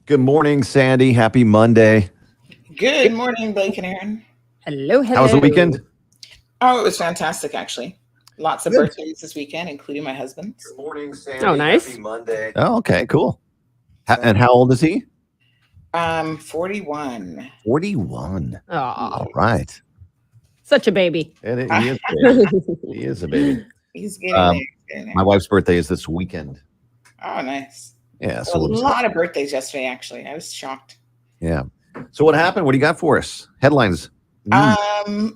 Good morning, Sandy. Happy Monday. Good morning, Blake and Aaron. Hello. How was the weekend? Oh, it was fantastic, actually. Lots of birthdays this weekend, including my husband's. Good morning, Sandy. Oh, nice. Happy Monday. Oh, okay, cool. And how old is he? 41. 41. Oh, All right. such a baby. He is a baby. He is a baby. He's getting there. My wife's birthday is this weekend. Oh, nice. Yeah, So a lot of birthdays yesterday, actually. I was shocked. Yeah. So what happened? What do you got for us? Headlines, news,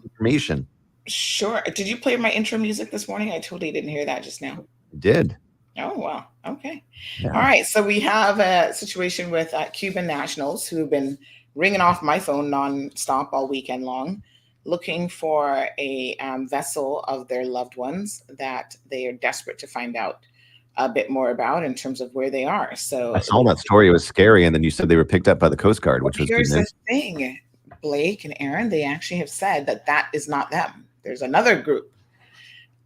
information. Sure. Did you play my intro music this morning? I totally didn't hear that just now. Did. Oh, wow. Okay. Yeah. All right. So we have a situation with Cuban nationals who have been ringing off my phone nonstop all weekend long, looking for a vessel of their loved ones that they are desperate to find out a bit more about in terms of where they are. So I saw that story. It was scary. And then you said they were picked up by the Coast Guard, which was good here's news. the thing, Blake and Aaron, they actually have said that is not them. There's another group.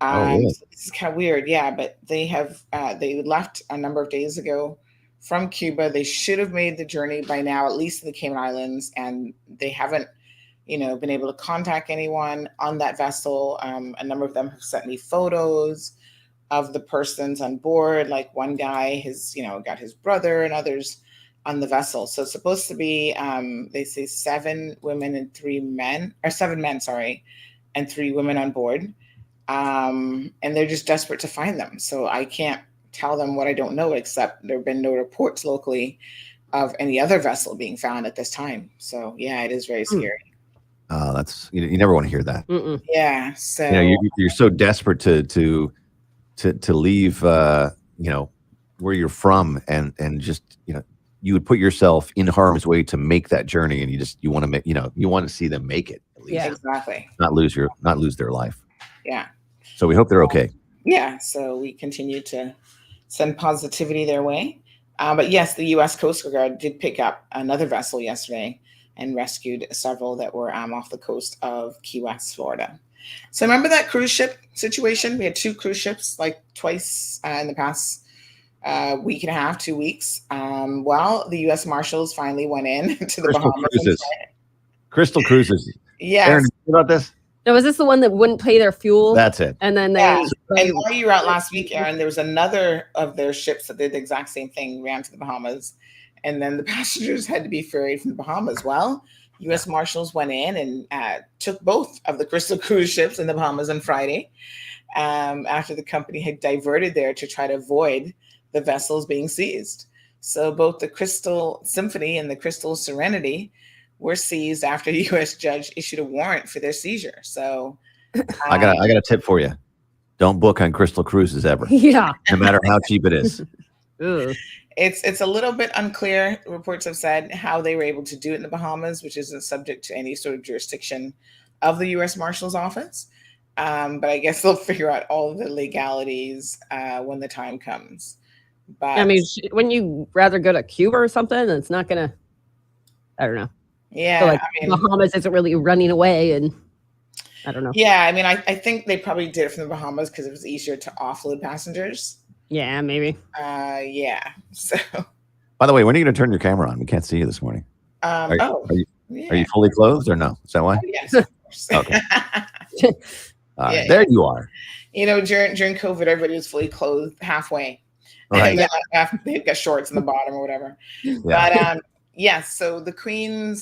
Really? So this is kind of weird. Yeah, but they have they left a number of days ago from Cuba. They should have made the journey by now, at least to the Cayman Islands, and they haven't, been able to contact anyone on that vessel. A number of them have sent me photos of the persons on board. Like one guy has, got his brother and others on the vessel. So it's supposed to be, they say 7 men, sorry, and 3 women on board. And they're just desperate to find them. So I can't tell them what I don't know, except there have been no reports locally of any other vessel being found at this time. So yeah, it is very scary. That's you never want to hear that. Mm-mm. Yeah. So you're so desperate to leave where you're from and just you would put yourself in harm's way to make that journey, and you want to make you want to see them make it at least. Yeah. Exactly. Not lose their life. Yeah. So we hope they're okay. Yeah. So we continue to send positivity their way. But yes, the U.S. Coast Guard did pick up another vessel yesterday and rescued several that were off the coast of Key West, Florida. So remember that cruise ship situation? We had 2 cruise ships like twice in the past week and a half, 2 weeks. Well, the U.S. Marshals finally went in to the Crystal Bahamas. Cruises. Crystal Cruises. Yes. Aaron, you hear about this? Now, was this the one that wouldn't pay their fuel? That's it. And then Yeah. And while you were out last week, Aaron, there was another of their ships that did the exact same thing, ran to the Bahamas. And then the passengers had to be ferried from the Bahamas. Well, U.S. Marshals went in and took both of the Crystal cruise ships in the Bahamas on Friday after the company had diverted there to try to avoid the vessels being seized. So both the Crystal Symphony and the Crystal Serenity were seized after the U.S. judge issued a warrant for their seizure. So I got a tip for you. Don't book on Crystal Cruises ever. Yeah. No matter how cheap it is. Ugh. It's a little bit unclear. Reports have said how they were able to do it in the Bahamas, which isn't subject to any sort of jurisdiction of the U.S. Marshal's Office. But I guess they'll figure out all of the legalities when the time comes. But I mean, wouldn't you rather go to Cuba or something? It's not gonna. I don't know. yeah, So, like, I mean, Bahamas isn't really running away, and I don't know. yeah, I mean, I think they probably did it from the Bahamas because it was easier to offload passengers. Yeah, maybe. Yeah. So, By the way, when are you going to turn your camera on? We can't see you this morning. Are you fully clothed or no? Is that why? Yes, of course. Okay. All right. Yeah, There you are. During COVID, everybody was fully clothed halfway. Right. And they've got shorts in the bottom or whatever. Yeah. But yes, so the Queen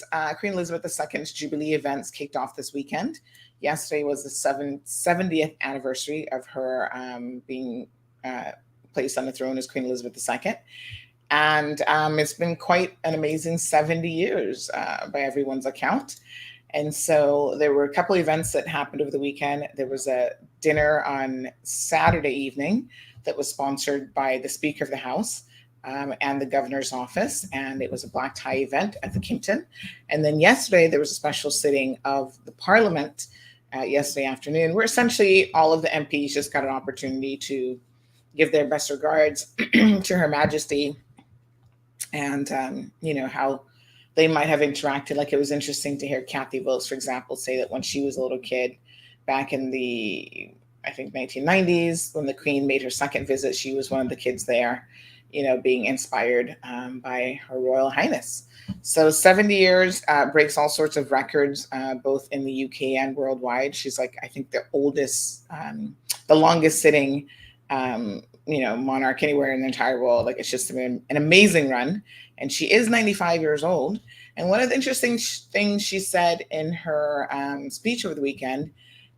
Elizabeth II's Jubilee events kicked off this weekend. Yesterday was the 70th anniversary of her being placed on the throne as Queen Elizabeth II. And it's been quite an amazing 70 years by everyone's account. And so there were a couple of events that happened over the weekend. There was a dinner on Saturday evening that was sponsored by the Speaker of the House and the Governor's Office. And it was a black tie event at the Kimpton. And then yesterday, there was a special sitting of the Parliament yesterday afternoon, where essentially all of the MPs just got an opportunity to give their best regards to Her Majesty and, how they might have interacted. Like, it was interesting to hear Kathy Wilkes, for example, say that when she was a little kid back in the, I think, 1990s, when the Queen made her second visit, she was one of the kids there. being inspired by Her Royal Highness. So 70 years, breaks all sorts of records, both in the UK and worldwide. She's like, I think the longest sitting, monarch anywhere in the entire world. Like, it's just been an amazing run. And she is 95 years old. And one of the interesting things she said in her speech over the weekend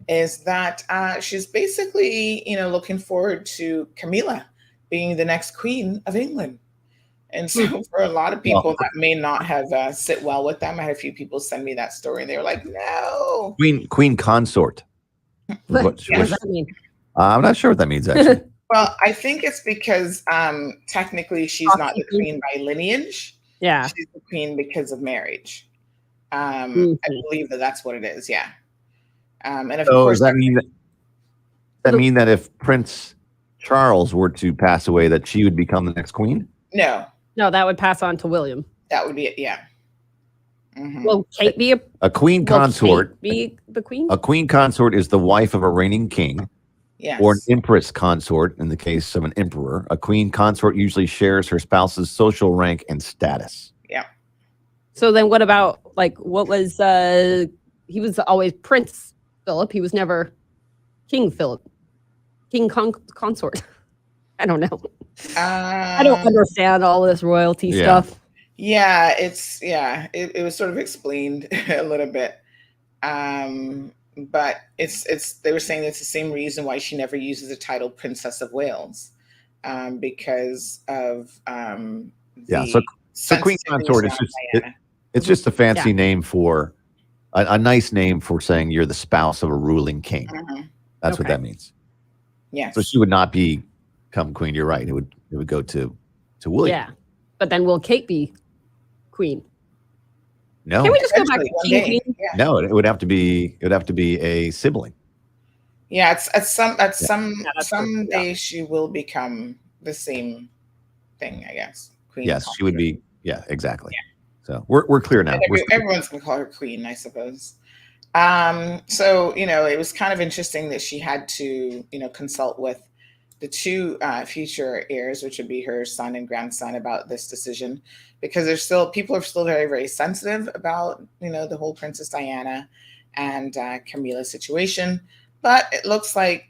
is that she's basically, looking forward to Camilla being the next Queen of England. And so for a lot of people that may not have sit well with them, I had a few people send me that story and they were like, no. Queen consort. What does that mean? I'm not sure what that means, actually. Well, I think it's because technically she's not the queen by lineage. Yeah. She's the queen because of marriage. I believe that's what it is. Yeah. And of course, does that mean that if Prince Charles were to pass away, that she would become the next queen? No, that would pass on to William. that would be it. Yeah. Mhm. Will Kate be A queen consort? Be the queen? A queen consort is the wife of a reigning king, Yes. or an empress consort in the case of an emperor. A queen consort usually shares her spouse's social rank and status. Yeah. So then what about, like, what was, he was always Prince Philip. He was never King Philip. King consort. I don't know. I don't understand all this royalty stuff. Yeah, it was sort of explained a little bit. But they were saying it's the same reason why she never uses the title Princess of Wales, because of so queen consort is it's just a fancy name for a nice name for saying you're the spouse of a ruling king. Mhm. That's what that means. Yes. So she would not become queen. You're right. It would go to William. Yeah, but then will Kate be queen? No. Can we just go back to Eventually, king? one day, yeah. No, it would have to be a sibling. Yeah, some true. day she will become the same thing, I guess. Queen. Yes, she would consort. be. Yeah, exactly. Yeah. So we're clear now. Everyone's gonna call her queen, I suppose. So it was kind of interesting that she had to consult with the two future heirs, which would be her son and grandson, about this decision, because people are still very, very sensitive about the whole Princess Diana and Camilla situation. But it looks like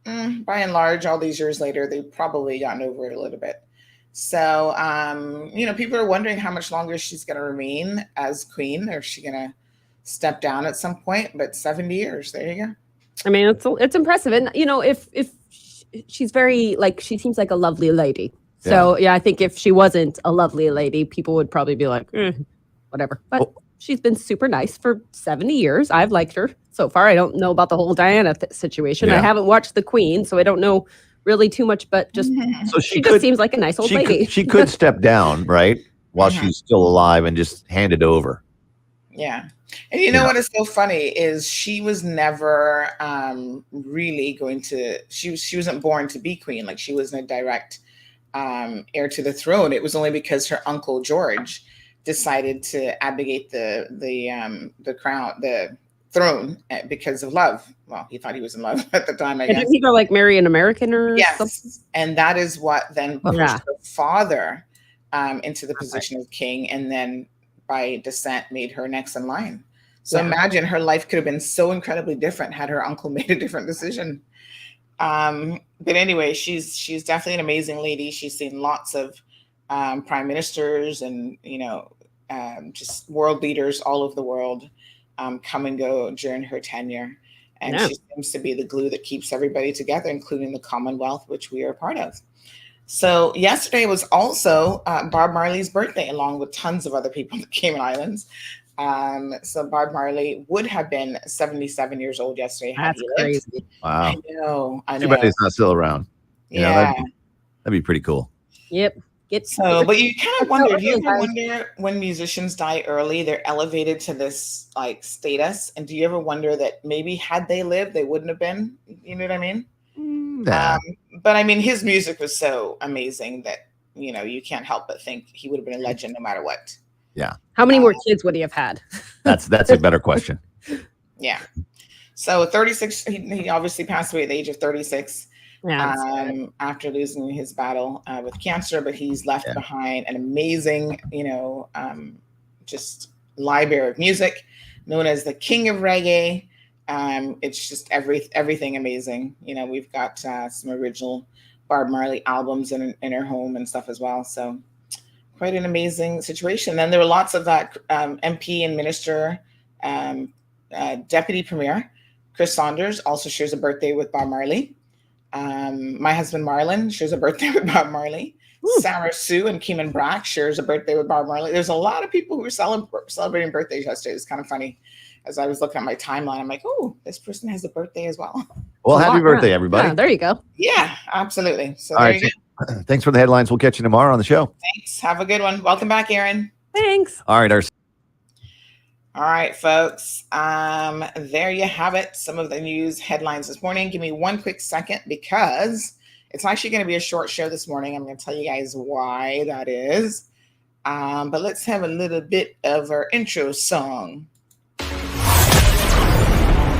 by and large, all these years later, they've probably gotten over it a little bit. So people are wondering how much longer she's going to remain as queen, or is she going to step down at some point? But 70 years, there you go. I mean, it's impressive, and if she's very, like, she seems like a lovely lady. So I think if she wasn't a lovely lady, people would probably be like, whatever. But she's been super nice for 70 years. I've liked her so far. I don't know about the whole Diana situation. I haven't watched The Queen, so I don't know really too much. But just so she just seems like a nice old lady. She could step down, right, while she's still alive, and just hand it over. Yeah. And you know what is so funny is she was never really going to, she wasn't born to be queen. Like, she wasn't a direct heir to the throne. It was only because her uncle George decided to abdicate the crown, the throne, because of love. Well, he thought he was in love at the time, I guess. Didn't he go, like, marry an American or something? And that is what then pushed her father into the position of king, and then by descent made her next in line. So imagine her life could have been so incredibly different had her uncle made a different decision. But anyway, she's definitely an amazing lady. She's seen lots of prime ministers and just world leaders all over the world come and go during her tenure. And she seems to be the glue that keeps everybody together, including the Commonwealth, which we are a part of. So yesterday was also Bob Marley's birthday, along with tons of other people in the Cayman Islands. So Bob Marley would have been 77 years old yesterday. That's crazy. Wow. I know. Too bad he's not still around. Yeah. That'd be pretty cool. Yep. But you kind of wonder, do you ever wonder when musicians die early, they're elevated to this like status? And do you ever wonder that maybe had they lived, they wouldn't have been? You know what I mean? Nah. But I mean, his music was so amazing that, you can't help but think he would have been a legend no matter what. Yeah. How many more kids would he have had? That's a better question. Yeah. So 36, he obviously passed away at the age of 36. after losing his battle with cancer, but he's left behind an amazing, just library of music, known as the King of Reggae. It's just everything amazing. We've got some original Bob Marley albums in her home and stuff as well. So quite an amazing situation. Then there were lots of MP and minister, deputy premier Chris Saunders also shares a birthday with Bob Marley. My husband Marlon shares a birthday with Bob Marley. Ooh. Sarah Sue and Keeman Brack shares a birthday with Bob Marley. There's a lot of people who were celebrating birthdays yesterday. It's kind of funny. As I was looking at my timeline, I'm like, oh, this person has a birthday as well. Well, happy birthday, everybody. Yeah, there you go. Yeah, absolutely. So all right, thanks for the headlines. We'll catch you tomorrow on the show. Thanks. Have a good one. Welcome back, Aaron. Thanks. All right. All right, folks. There you have it. Some of the news headlines this morning. Give me one quick second because it's actually going to be a short show this morning. I'm going to tell you guys why that is. But let's have a little bit of our intro song.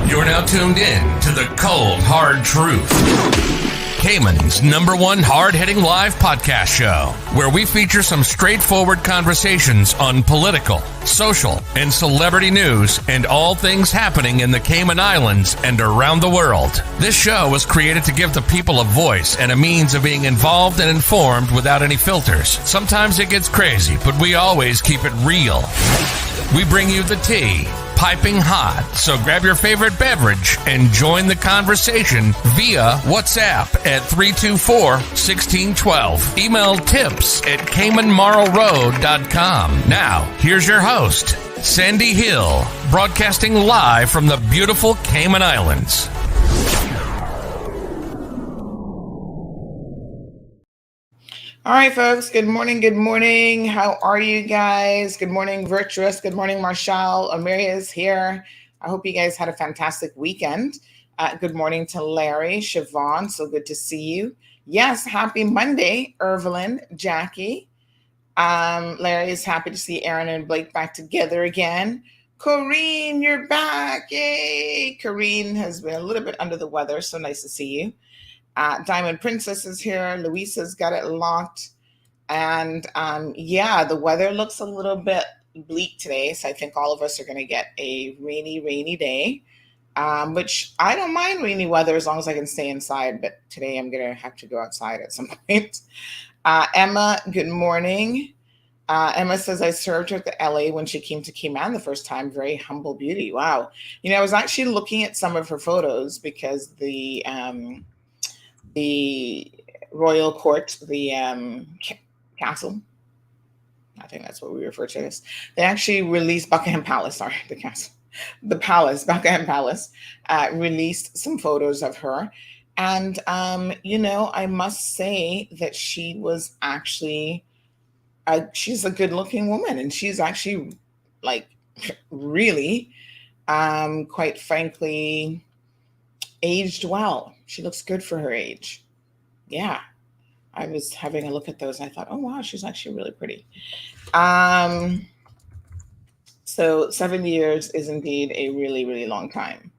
You're now tuned in to the Cold Hard Truth, Cayman's #1 hard-hitting live podcast show, where we feature some straightforward conversations on political, social, and celebrity news and all things happening in the Cayman Islands and around the world. This show was created to give the people a voice and a means of being involved and informed without any filters. Sometimes it gets crazy, but we always keep it real. We bring you the tea, piping hot, so grab your favorite beverage and join the conversation via WhatsApp at 324-1612. Email tips@CaymanMarlRoad.com. Now, here's your host, Sandy Hill, broadcasting live from the beautiful Cayman Islands. All right, folks. Good morning. Good morning. How are you guys? Good morning, Virtuous. Good morning, Marshall. Amelia is here. I hope you guys had a fantastic weekend. Good morning to Larry, Siobhan. So good to see you. Yes, happy Monday, Evelyn, Jackie. Larry is happy to see Aaron and Blake back together again. Corrine, you're back. Yay. Corrine has been a little bit under the weather. So nice to see you. Diamond Princess is here. Luisa's got it locked. And the weather looks a little bit bleak today. So I think all of us are going to get a rainy day, which I don't mind rainy weather as long as I can stay inside. But today I'm going to have to go outside at some point. Emma, good morning. Emma says, I served her at the LA when she came to Cayman the first time. Very humble beauty. Wow. I was actually looking at some of her photos because the royal court, the castle, I think that's what we refer to as. They actually released Buckingham Palace, Buckingham Palace, released some photos of her. And, I must say that she was actually, she's a good looking woman, and she's actually really, quite frankly, aged well. She looks good for her age. Yeah. I was having a look at those and I thought, oh, wow, she's actually really pretty. So 7 years is indeed a really, really long time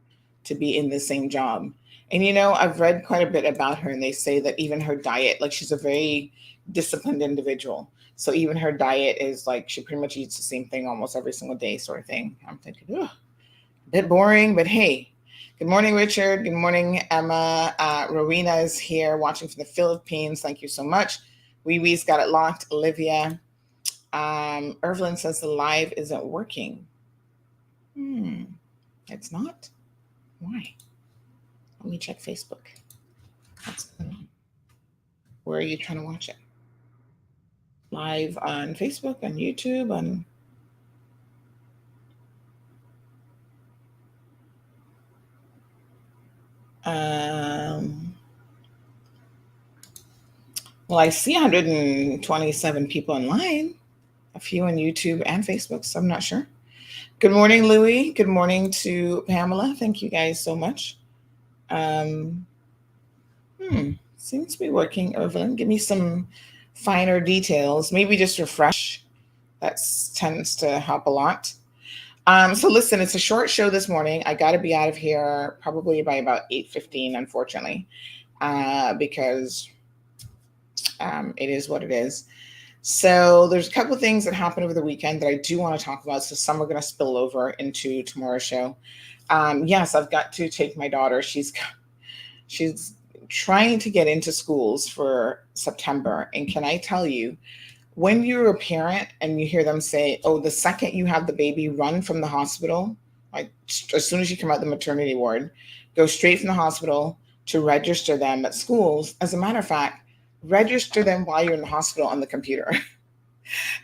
to be in the same job. And, I've read quite a bit about her, and they say that even her diet, she's a very disciplined individual. So even her diet is she pretty much eats the same thing almost every single day sort of thing. I'm thinking, a bit boring, but hey. Good morning, Richard. Good morning, Emma. Rowena is here watching from the Philippines. Thank you so much. Wee's got it locked. Olivia. Evelyn says the live isn't working. It's not? Why? Let me check Facebook. What's going on? Where are you trying to watch it? Live on Facebook, on YouTube, on... Well, I see 127 people online, a few on YouTube and Facebook, so I'm not sure. Good morning, Louie. Good morning to Pamela. Thank you guys so much. Seems to be working, Evelyn. Give me some finer details. Maybe just refresh. That tends to help a lot. So listen, it's a short show this morning. I got to be out of here probably by about 8:15, unfortunately. because it is what it is. So there's a couple of things that happened over the weekend that I do want to talk about. So some are going to spill over into tomorrow's show. Yes, I've got to take my daughter. She's trying to get into schools for September. And can I tell you, when you're a parent and you hear them say, oh, the second you have the baby, run from the hospital, like as soon as you come out the maternity ward, go straight from the hospital to register them at schools. As a matter of fact, register them while you're in the hospital on the computer.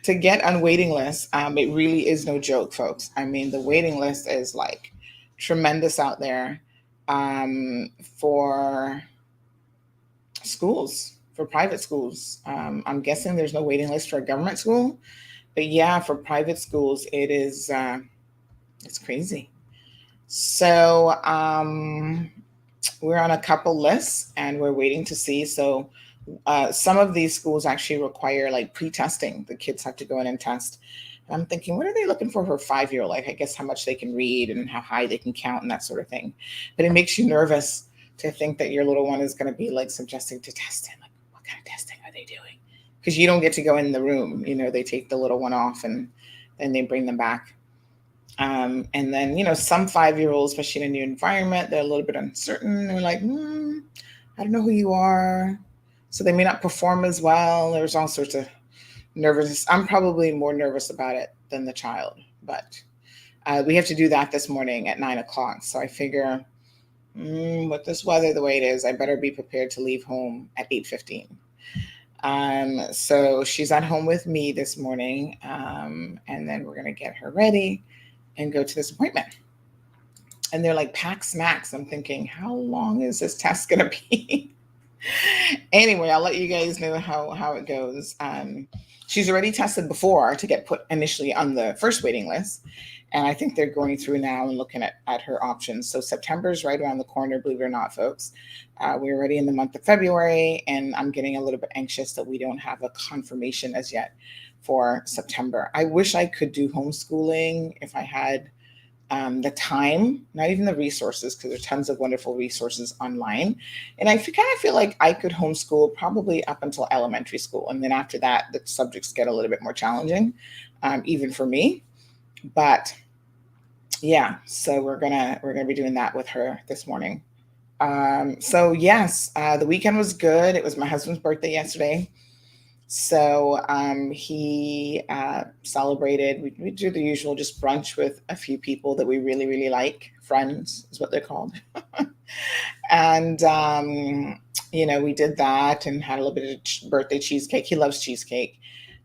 To get on waiting lists, it really is no joke, folks. I mean, the waiting list is like tremendous out there for schools, for private schools. I'm guessing there's no waiting list for a government school, but yeah, for private schools, it is, it's crazy. So we're on a couple lists and we're waiting to see. So some of these schools actually require like pre-testing. The kids have to go in and test. And I'm thinking, what are they looking for a 5-year-old? Like, I guess how much they can read and how high they can count and that sort of thing. But it makes you nervous to think that your little one is going to be like subjected to testing. Like, what kind of testing are they doing? Because you don't get to go in the room. You know, they take the little one off and then they bring them back. And then, you know, some 5-year-olds, especially in a new environment, they're a little bit uncertain. They're like, I don't know who you are. So they may not perform as well. There's all sorts of nervousness. I'm probably more nervous about it than the child, but we have to do that this morning at 9:00. So I figure with this weather the way it is, I better be prepared to leave home at 8:15. So she's at home with me this morning, and then we're going to get her ready and go to this appointment. And they're like, pack snacks. I'm thinking, how long is this test going to be? Anyway, I'll let you guys know how it goes. She's already tested before to get put initially on the first waiting list. And I think they're going through now and looking at her options. So September is right around the corner, believe it or not, folks. We're already in the month of February, and I'm getting a little bit anxious that we don't have a confirmation as yet for September. I wish I could do homeschooling if I had the time, not even the resources, because there's tons of wonderful resources online. And I kind of feel like I could homeschool probably up until elementary school. And then after that, the subjects get a little bit more challenging, even for me. But yeah, so we're gonna be doing that with her this morning. So yes, the weekend was good. It was my husband's birthday yesterday. So he celebrated. We do the usual, just brunch with a few people that we really, really like. Friends is what they're called. And, you know, we did that and had a little bit of birthday cheesecake. He loves cheesecake.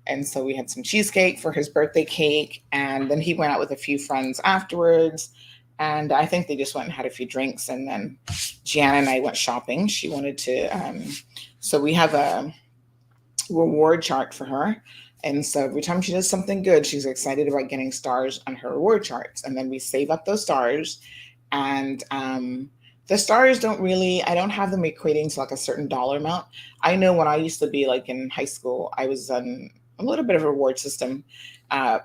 And so we had some cheesecake for his birthday cake. And then he went out with a few friends afterwards. And I think they just went and had a few drinks. And then Gianna and I went shopping. She wanted to, so we have a reward chart for her. And so every time she does something good, she's excited about getting stars on her reward charts. And then we save up those stars. And the stars don't really, I don't have them equating to like a certain dollar amount. I know when I used to be like in high school, I was on a little bit of a reward system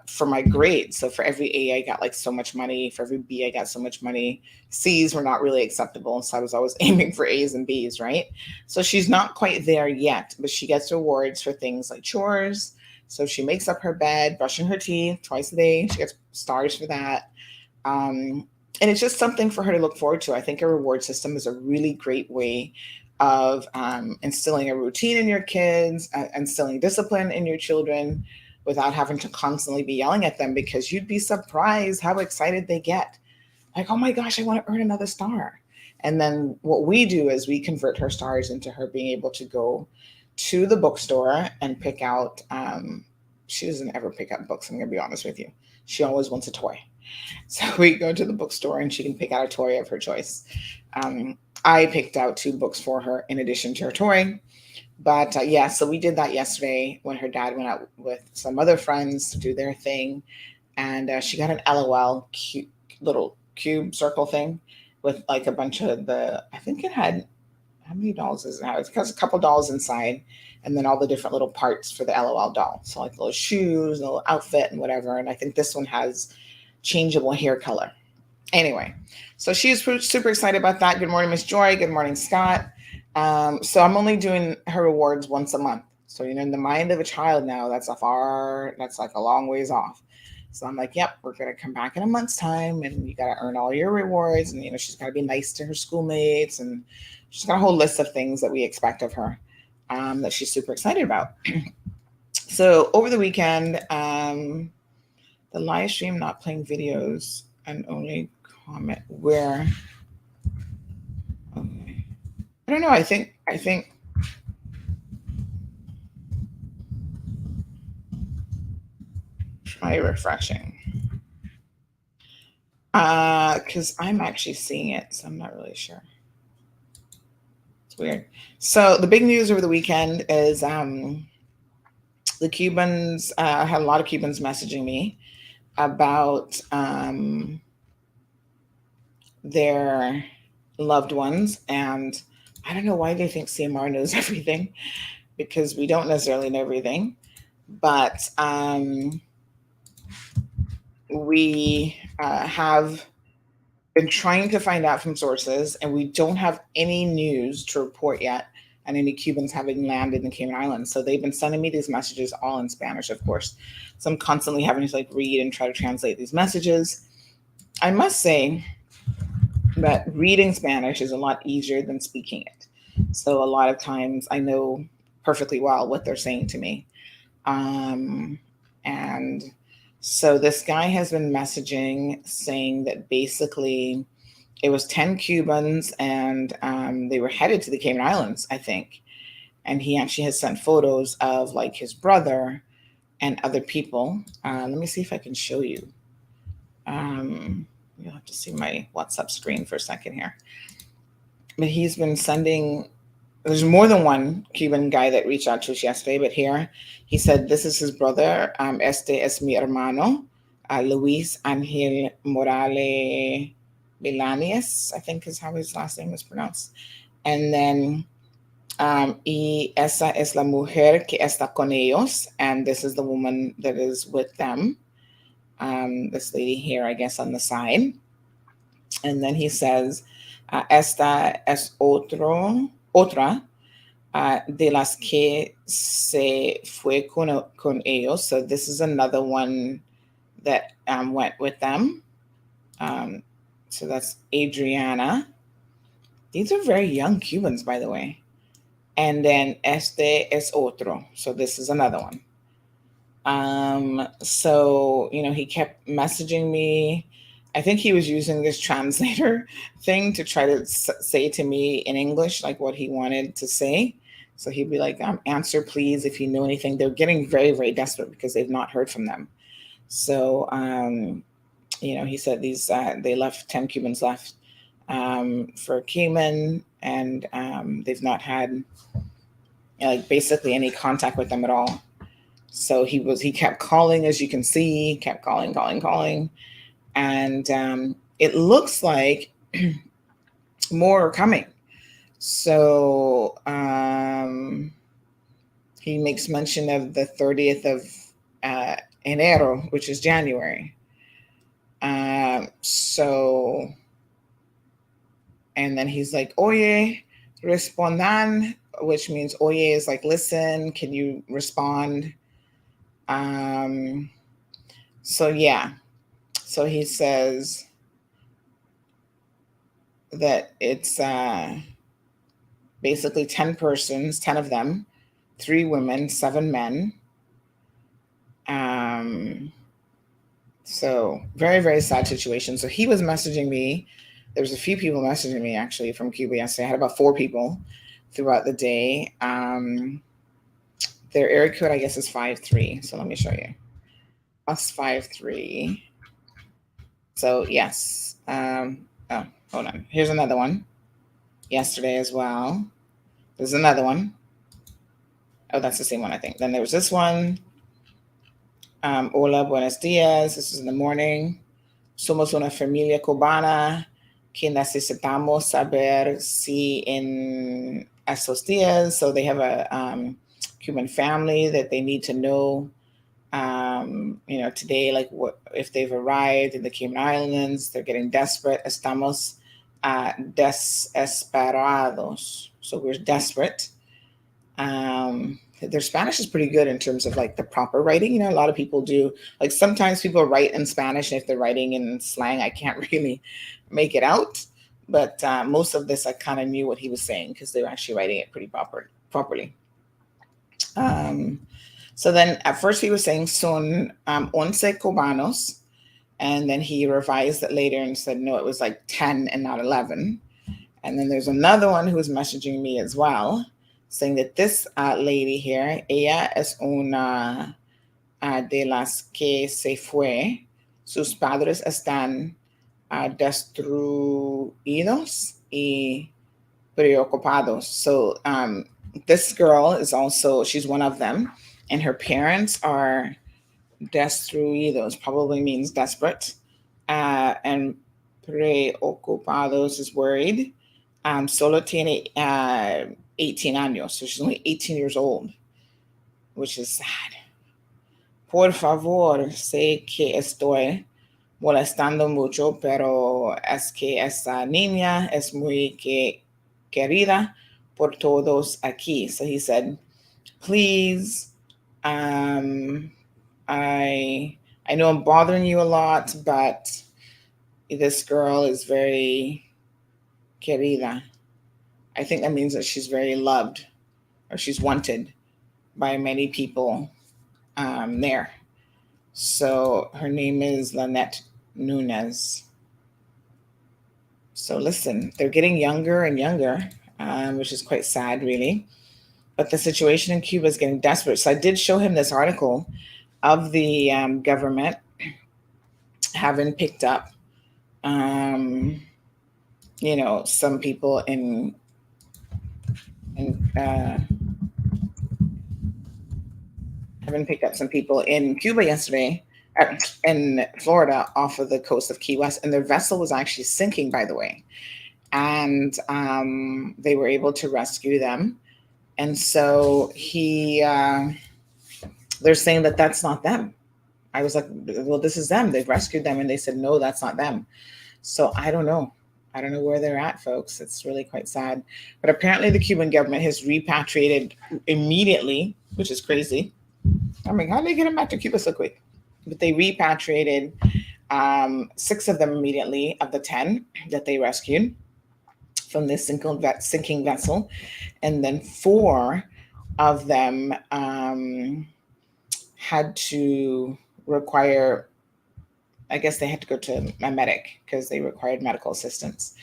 for my grades. So for every A, I got like so much money. For every B, I got so much money. C's were not really acceptable. So I was always aiming for A's and B's, right? So she's not quite there yet, but she gets rewards for things like chores. So she makes up her bed, brushing her teeth twice a day. She gets stars for that. And it's just something for her to look forward to. I think a reward system is a really great way of instilling a routine in your kids, instilling discipline in your children without having to constantly be yelling at them, because you'd be surprised how excited they get. Like, oh my gosh, I want to earn another star. And then what we do is we convert her stars into her being able to go to the bookstore and pick out, she doesn't ever pick out books, I'm going to be honest with you. She always wants a toy. So we go to the bookstore and she can pick out a toy of her choice. I picked out 2 books for her in addition to her toy. But yeah, so we did that yesterday when her dad went out with some other friends to do their thing. And she got an LOL little cube circle thing with like a bunch of I think it had, how many dolls does it have? It has a couple dolls inside, and then all the different little parts for the LOL doll. So like little shoes, a little outfit and whatever. And I think this one has changeable hair color. Anyway, so she's super excited about that. Good morning, Miss Joy. Good morning, Scott. So I'm only doing her rewards once a month. So, you know, in the mind of a child now, that's like a long ways off. So I'm like, yep, we're going to come back in a month's time and you got to earn all your rewards. And, you know, she's got to be nice to her schoolmates. And she's got a whole list of things that we expect of her that she's super excited about. So over the weekend, the live stream, not playing videos and only comment where, okay. I don't know. I think try refreshing. Because I'm actually seeing it, so I'm not really sure. It's weird. So the big news over the weekend is the Cubans, I had a lot of Cubans messaging me about their loved ones. And I don't know why they think CMR knows everything, because we don't necessarily know everything. But we have been trying to find out from sources, and we don't have any news to report yet on any Cubans having landed in the Cayman Islands. So they've been sending me these messages all in Spanish, of course. So I'm constantly having to like read and try to translate these messages. I must say that reading Spanish is a lot easier than speaking it. So a lot of times I know perfectly well what they're saying to me. And so this guy has been messaging saying that basically it was 10 Cubans and they were headed to the Cayman Islands, I think. And he actually has sent photos of like his brother and other people. Let me see if I can show you. You'll have to see my WhatsApp screen for a second here. But he's been sending, there's more than one Cuban guy that reached out to us yesterday, but here he said, this is his brother. Este es mi hermano, Luis Angel Morales Vilanius, I think is how his last name is pronounced. And then, y esa es la mujer que está con ellos. And this is the woman that is with them. This lady here, I guess, on the side. And then he says, esta es otra de las que se fue con ellos. So this is another one that went with them. So that's Adriana. These are very young Cubans, by the way. And then este es otro. So this is another one. So, you know, he kept messaging me. I think he was using this translator thing to try to say to me in English, like what he wanted to say. So he'd be like, answer, please, if you know anything. They're getting very, very desperate because they've not heard from them. So, you know, he said these, they left, 10 Cubans left for Cayman, and they've not had like basically any contact with them at all. So he kept calling, as you can see, kept calling. And it looks like more are coming. So he makes mention of the 30th of enero, which is January. So, and then he's like, oye, respondan, which means oye is like, listen, can you respond? So yeah. So he says that it's basically 10 persons, 10 of them, 3 women, 7 men. So very, very sad situation. So he was messaging me. There was a few people messaging me actually from Cuba yesterday. I had about 4 people throughout the day. Their area code, I guess, is 53. So let me show you. +53. So yes. Oh, hold on. Here's another one. Yesterday as well. There's another one. Oh, that's the same one, I think. Then there was this one. Hola, buenos dias. This is in the morning. Somos una familia cubana que necesitamos saber si en estos días. So they have a Cuban family that they need to know, you know, today, like what if they've arrived in the Cayman Islands. They're getting desperate. Estamos desesperados. So we're desperate. Their Spanish is pretty good in terms of like the proper writing. You know, a lot of people do, like sometimes people write in Spanish, and if they're writing in slang, I can't really make it out. But most of this, I kind of knew what he was saying because they were actually writing it pretty properly. So then at first he was saying son 11 cubanos, and then he revised it later and said, no, it was like 10 and not 11. And then there's another one who was messaging me as well, saying that this lady here, ella es una de las que se fue. Sus padres están destruidos y preocupados. So this girl is also, she's one of them, and her parents are destruidos, probably means desperate, and preocupados is worried. Solo tiene 18 años, so she's only 18 years old, which is sad. Por favor, sé que estoy molestando mucho, pero es que esta niña es muy querida por todos aquí. So he said, please, I know I'm bothering you a lot, but this girl is very querida. I think that means that she's very loved, or she's wanted by many people there. So her name is Lynette Nunez. So listen, they're getting younger and younger, which is quite sad, really. But the situation in Cuba is getting desperate. So I did show him this article of the government having picked up, some people having picked up some people in Cuba yesterday, in Florida, off of the coast of Key West, and their vessel was actually sinking, by the way. And they were able to rescue them. And so they're saying that that's not them. I was like, well, this is them. They've rescued them. And they said, no, that's not them. So I don't know. I don't know where they're at, folks. It's really quite sad. But apparently the Cuban government has repatriated immediately, which is crazy. I mean, how did they get them back to Cuba so quick? But they repatriated 6 of them immediately of the 10 that they rescued from this sinking vessel. And then 4 of them had to require, I guess they had to go to a medic because they required medical assistance.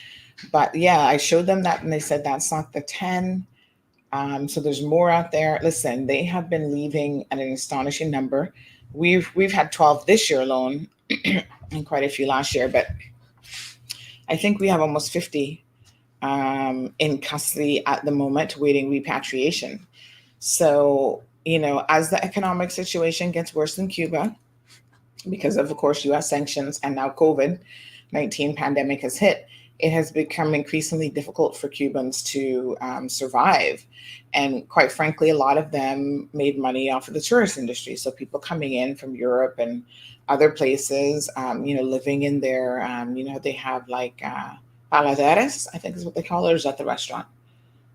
But yeah, I showed them that and they said that's not the 10. So there's more out there. Listen, they have been leaving at an astonishing number. We've had 12 this year alone and quite a few last year, but I think we have almost 50 in custody at the moment waiting repatriation. So, as the economic situation gets worse in Cuba, because of course, U.S. sanctions and now COVID-19 pandemic has hit, it has become increasingly difficult for Cubans to survive. And quite frankly, a lot of them made money off of the tourist industry. So people coming in from Europe and other places, living in their, they have like paladeres, I think is what they call it, or is that the restaurant?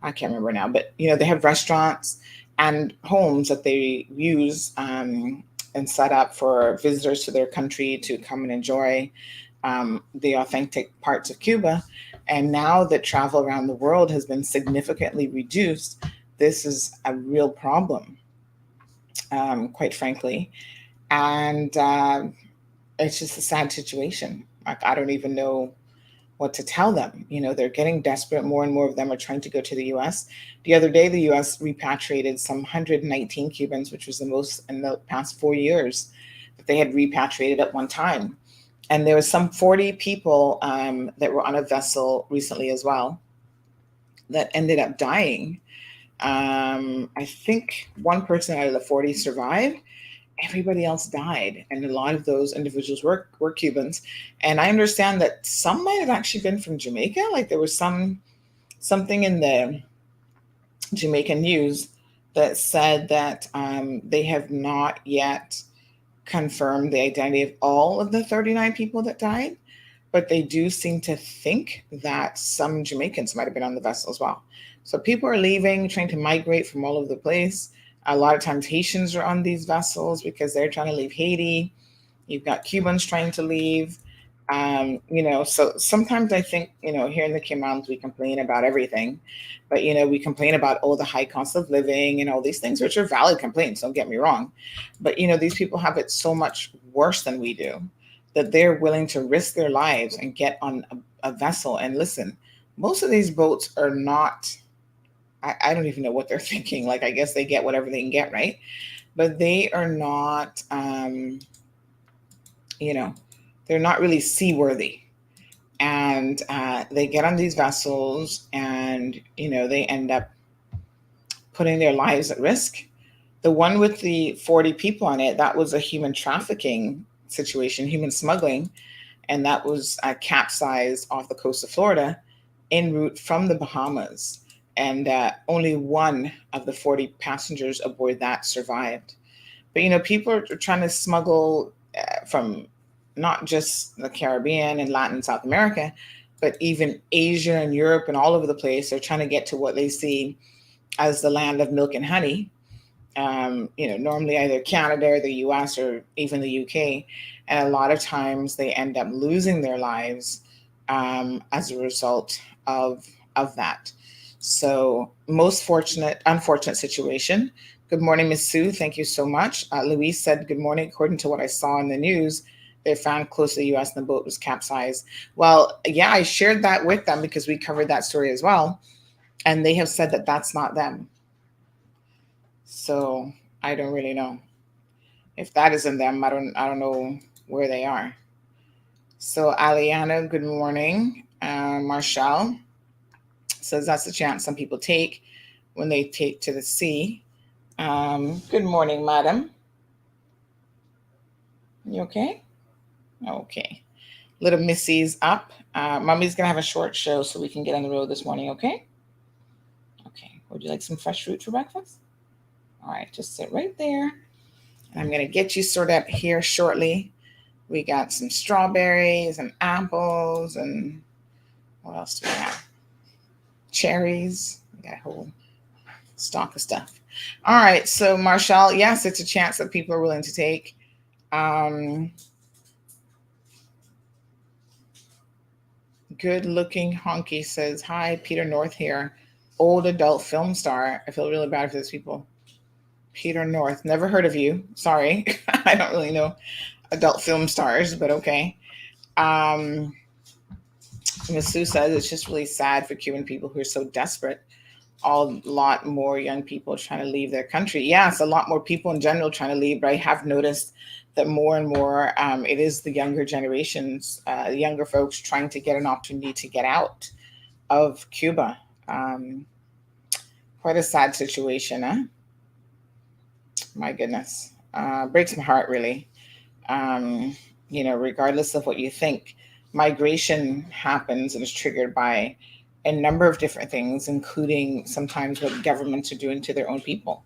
I can't remember now, but, they have restaurants and homes that they use and set up for visitors to their country to come and enjoy the authentic parts of Cuba. And now that travel around the world has been significantly reduced, this is a real problem, quite frankly. And it's just a sad situation. Like, I don't even know what to tell them. They're getting desperate. More and more of them are trying to go to the U.S. The other day, the U.S. repatriated some 119 Cubans, which was the most in the past 4 years that they had repatriated at one time. And there was some 40 people that were on a vessel recently as well that ended up dying. I think one person out of the 40 survived. Everybody else died. And a lot of those individuals were Cubans. And I understand that some might have actually been from Jamaica. Like there was something in the Jamaican news that said that they have not yet confirmed the identity of all of the 39 people that died. but they do seem to think that some Jamaicans might have been on the vessel as well. So people are leaving, trying to migrate from all over the place. A lot of times Haitians are on these vessels because they're trying to leave Haiti. You've got Cubans trying to leave. So sometimes I think, here in the Caymans, we complain about everything, but, we complain about, the high cost of living and all these things, which are valid complaints, don't get me wrong. But, these people have it so much worse than we do that they're willing to risk their lives and get on a vessel. And listen, most of these boats are not, I don't even know what they're thinking. Like, I guess they get whatever they can get, right? But they are not, they're not really seaworthy. And they get on these vessels and, they end up putting their lives at risk. The one with the 40 people on it, that was a human trafficking situation, human smuggling. And that was capsized off the coast of Florida en route from the Bahamas. And only one of the 40 passengers aboard that survived. But, people are trying to smuggle from not just the Caribbean and Latin and South America, but even Asia and Europe and all over the place. They're trying to get to what they see as the land of milk and honey. Normally either Canada or the US or even the UK. And a lot of times they end up losing their lives as a result of that. So unfortunate situation. Good morning, Ms. Sue. Thank you so much. Louise said, good morning. According to what I saw in the news, they found close to the U.S. and the boat was capsized. Well, yeah, I shared that with them because we covered that story as well. And they have said that that's not them. So I don't really know. If that isn't them, I don't know where they are. So Aliana, good morning. Marshall says that's the chance some people take when they take to the sea. Good morning, madam. You okay? Okay. Little Missy's up. Mommy's going to have a short show so we can get on the road this morning, okay? Okay. Would you like some fresh fruit for breakfast? All right. Just sit right there. And I'm going to get you sorted up here shortly. We got some strawberries and apples and what else do we have? Cherries. We got a whole stock of stuff. All right. So, Marshall, yes, it's a chance that people are willing to take. Good looking honky says, hi, Peter North here. Old adult film star. I feel really bad for those people. Peter North, never heard of you. Sorry. I don't really know adult film stars, but okay. Ms. Sue says it's just really sad for Cuban people who are so desperate. A lot more young people trying to leave their country. Yeah, it's a lot more people in general trying to leave, but I have noticed that more and more it is the younger generations, the younger folks trying to get an opportunity to get out of Cuba. Quite a sad situation, huh? My goodness. Breaks my heart, really. Regardless of what you think, migration happens and is triggered by a number of different things, including sometimes what governments are doing to their own people.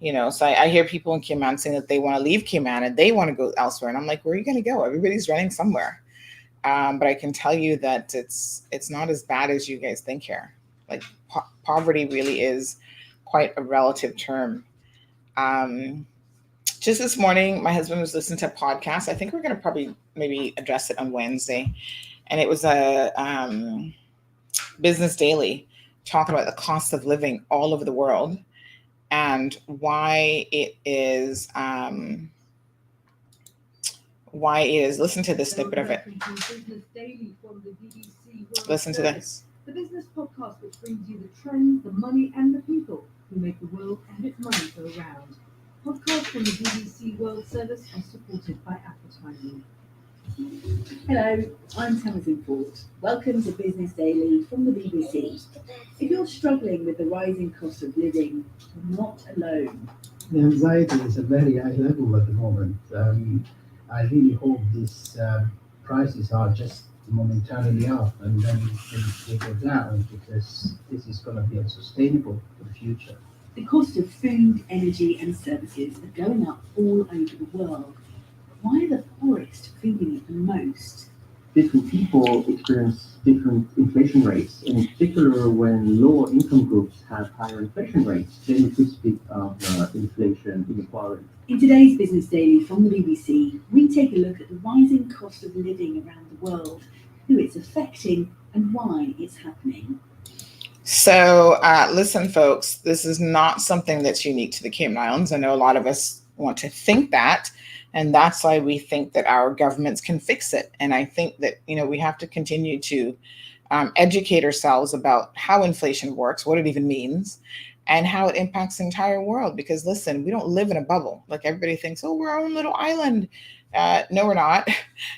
So I hear people in Cayman saying that they want to leave Cayman and they want to go elsewhere. And I'm like, where are you going to go? Everybody's running somewhere. But I can tell you that it's not as bad as you guys think here. Like poverty really is quite a relative term. Just this morning, my husband was listening to a podcast. I think we're going to probably maybe address it on Wednesday. And it was a Business Daily talking about the cost of living all over the world and why it is, listen to this snippet of it. Listen to this. The business podcast which brings you the trends, the money, and the people who make the world and its money go round. Podcasts from the BBC World Service are supported by advertising. Hello, I'm Tamsin Ford. Welcome to Business Daily from the BBC. If you're struggling with the rising cost of living, you're not alone. The anxiety is at very high level at the moment. I really hope these prices are just momentarily up and then they go down, because this is going to be unsustainable for the future. The cost of food, energy and services are going up all over the world. Why are the poorest feeling it the most? different people experience different inflation rates. In particular, when lower income groups have higher inflation rates, then we could speak of inflation inequality. In today's Business Daily from the BBC, we take a look at the rising cost of living around the world, who it's affecting, and why it's happening. So, listen, folks, this is not something that's unique to the Cayman Islands. I know a lot of us want to think that, and that's why we think that our governments can fix it. And I think that, we have to continue to educate ourselves about how inflation works, what it even means, and how it impacts the entire world. Because listen, we don't live in a bubble. Like everybody thinks, oh, we're our own little island. No, we're not.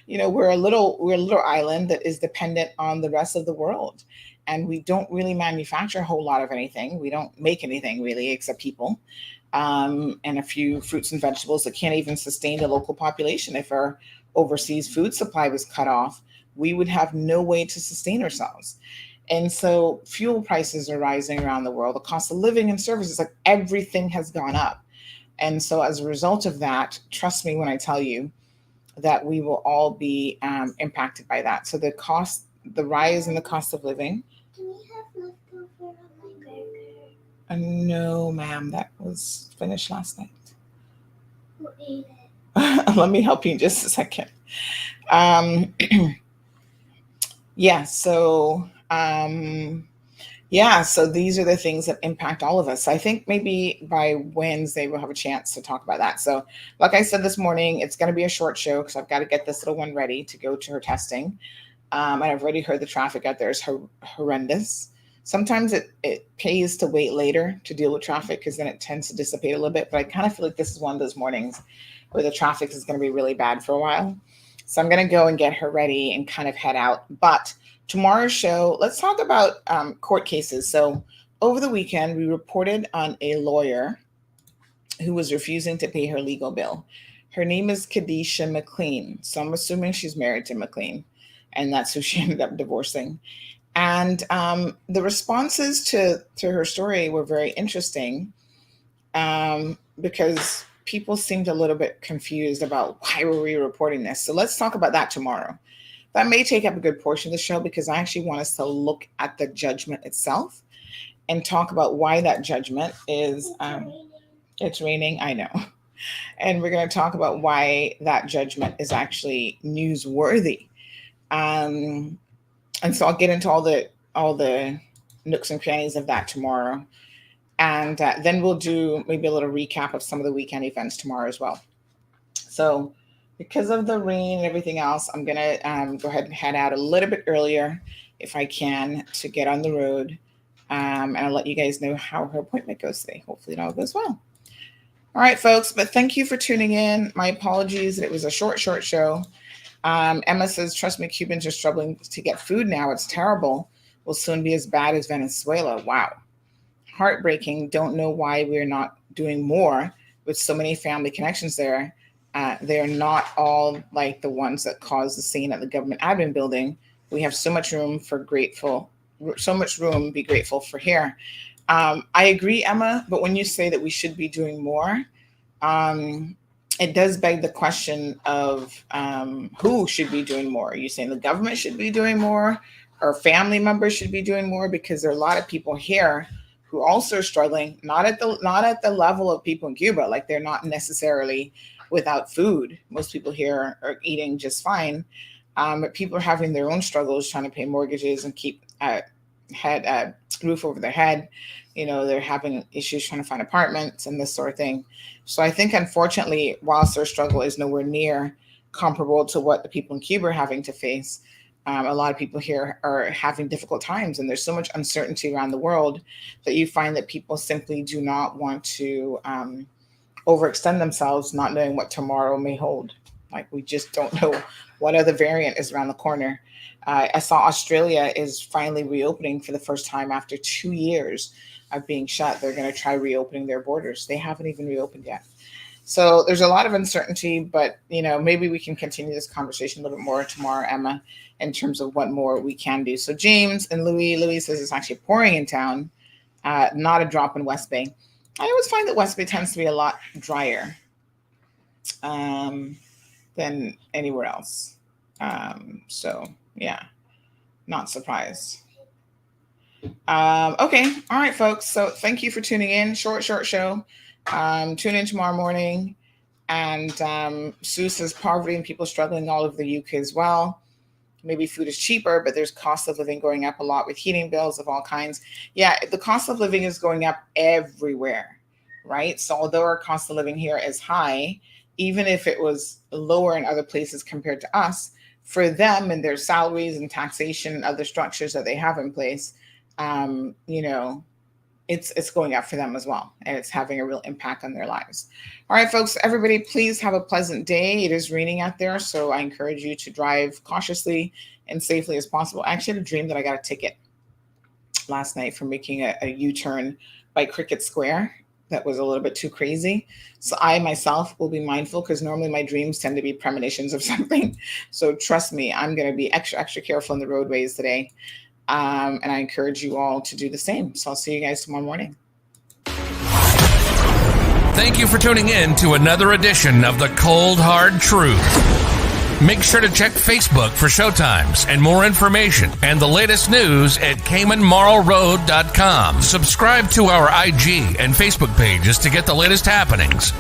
We're a little island that is dependent on the rest of the world. And we don't really manufacture a whole lot of anything. We don't make anything really, except people, and a few fruits and vegetables that can't even sustain the local population. If our overseas food supply was cut off, we would have no way to sustain ourselves. And so fuel prices are rising around the world. The cost of living and services, like everything has gone up. And so as a result of that, trust me when I tell you that we will all be impacted by that. So the rise in the cost of living. Do we have leftover on my burger? No, ma'am, that was finished last night. Who ate it? Let me help you in just a second. So these are the things that impact all of us. I think maybe by Wednesday we'll have a chance to talk about that. So like I said this morning, it's going to be a short show because I've got to get this little one ready to go to her testing. And I've already heard the traffic out there is horrendous. Sometimes it pays to wait later to deal with traffic because then it tends to dissipate a little bit. But I kind of feel like this is one of those mornings where the traffic is going to be really bad for a while. So I'm going to go and get her ready and kind of head out. But tomorrow's show, let's talk about court cases. So over the weekend, we reported on a lawyer who was refusing to pay her legal bill. Her name is Kadisha McLean. So I'm assuming she's married to McLean. And that's who she ended up divorcing. And the responses to her story were very interesting because people seemed a little bit confused about why were we reporting this. So let's talk about that tomorrow. That may take up a good portion of the show because I actually want us to look at the judgment itself and talk about why that judgment is, it's raining, I know. And we're going to talk about why that judgment is actually newsworthy. And so I'll get into all the nooks and crannies of that tomorrow. And then we'll do maybe a little recap of some of the weekend events tomorrow as well. So because of the rain and everything else, I'm going to go ahead and head out a little bit earlier if I can to get on the road. And I'll let you guys know how her appointment goes today. Hopefully it all goes well. All right, folks. But thank you for tuning in. My apologies that it was a short show. Emma says, trust me, Cubans are struggling to get food now. It's terrible. Will soon be as bad as Venezuela. Wow. Heartbreaking. Don't know why we're not doing more with so many family connections there. They're not all like the ones that caused the scene at the government admin building. We have so much room be grateful for here. I agree, Emma, but when you say that we should be doing more, it does beg the question of who should be doing more. Are you saying the government should be doing more or family members should be doing more? Because there are a lot of people here who also are struggling, not at the level of people in Cuba. Like they're not necessarily without food. Most people here are eating just fine. But people are having their own struggles trying to pay mortgages and keep roof over their head. They're having issues trying to find apartments and this sort of thing. So I think, unfortunately, whilst their struggle is nowhere near comparable to what the people in Cuba are having to face, a lot of people here are having difficult times. And there's so much uncertainty around the world that you find that people simply do not want to overextend themselves, not knowing what tomorrow may hold. Like we just don't know what other variant is around the corner. I saw Australia is finally reopening for the first time after 2 years of being shut. They're going to try reopening their borders. They haven't even reopened yet. So there's a lot of uncertainty, but maybe we can continue this conversation a little bit more tomorrow, Emma, in terms of what more we can do. So James and Louis says it's actually pouring in town, not a drop in West Bay. I always find that West Bay tends to be a lot drier than anywhere else. So yeah, not surprised. Okay. All right, folks. So thank you for tuning in. Short show. Tune in tomorrow morning. And Sue says poverty and people struggling all over the UK as well. Maybe food is cheaper, but there's cost of living going up a lot with heating bills of all kinds. Yeah, the cost of living is going up everywhere, right? So although our cost of living here is high, even if it was lower in other places compared to us, for them and their salaries and taxation and other structures that they have in place, it's going up for them as well. And it's having a real impact on their lives. All right, folks, everybody, please have a pleasant day. It is raining out there, so I encourage you to drive cautiously and safely as possible. I actually had a dream that I got a ticket last night for making a U-turn by Cricket Square. That was a little bit too crazy. So I myself will be mindful, because normally my dreams tend to be premonitions of something. So trust me, I'm going to be extra careful on the roadways today. And I encourage you all to do the same. So I'll see you guys tomorrow morning. Thank you for tuning in to another edition of The Cold Hard Truth. Make sure to check Facebook for showtimes and more information and the latest news at CaymanMarlRoad.com. Subscribe to our IG and Facebook pages to get the latest happenings.